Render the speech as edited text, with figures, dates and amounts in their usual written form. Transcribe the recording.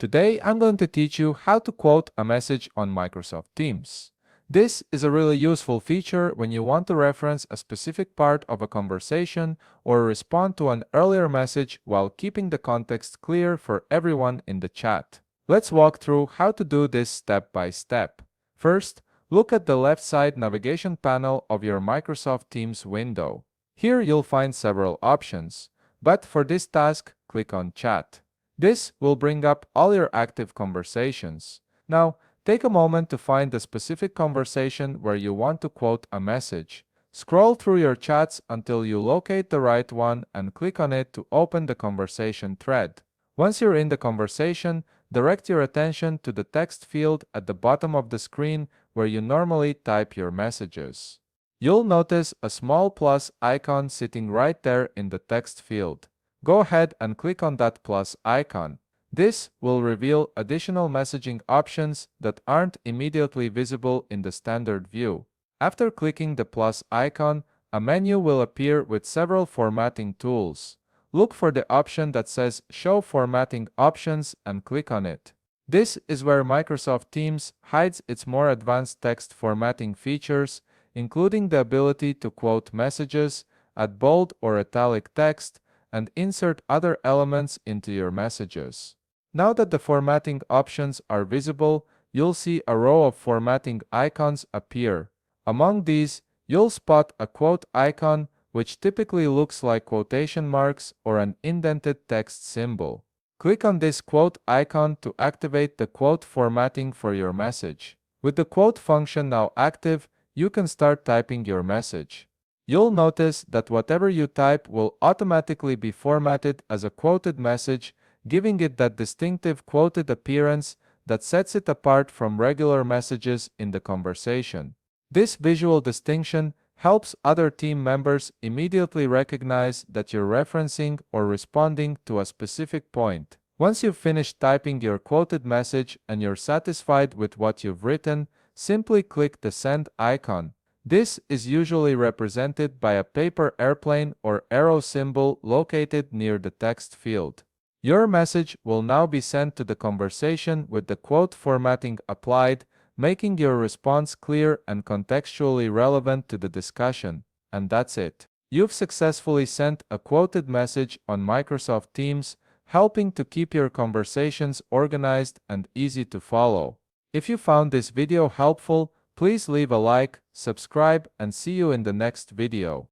Today, I'm going to teach you how to quote a message on Microsoft Teams. This is a really useful feature when you want to reference a specific part of a conversation or respond to an earlier message while keeping the context clear for everyone in the chat. Let's walk through how to do this step by step. First, look at the left side navigation panel of your Microsoft Teams window. Here you'll find several options, but for this task, click on Chat. This will bring up all your active conversations. Now, take a moment to find the specific conversation where you want to quote a message. Scroll through your chats until you locate the right one and click on it to open the conversation thread. Once you're in the conversation, direct your attention to the text field at the bottom of the screen where you normally type your messages. You'll notice a small plus icon sitting right there in the text field. Go ahead and click on that plus icon. This will reveal additional messaging options that aren't immediately visible in the standard view. After clicking the plus icon, a menu will appear with several formatting tools. Look for the option that says Show Formatting Options and click on it. This is where Microsoft Teams hides its more advanced text formatting features, including the ability to quote messages, add bold or italic text, and insert other elements into your messages. Now that the formatting options are visible, you'll see a row of formatting icons appear. Among these, you'll spot a quote icon, which typically looks like quotation marks or an indented text symbol. Click on this quote icon to activate the quote formatting for your message. With the quote function now active, you can start typing your message. You'll notice that whatever you type will automatically be formatted as a quoted message, giving it that distinctive quoted appearance that sets it apart from regular messages in the conversation. This visual distinction helps other team members immediately recognize that you're referencing or responding to a specific point. Once you've finished typing your quoted message and you're satisfied with what you've written, simply click the send icon. This is usually represented by a paper airplane or arrow symbol located near the text field. Your message will now be sent to the conversation with the quote formatting applied, making your response clear and contextually relevant to the discussion. And that's it. You've successfully sent a quoted message on Microsoft Teams, helping to keep your conversations organized and easy to follow. If you found this video helpful, please leave a like, subscribe, and see you in the next video.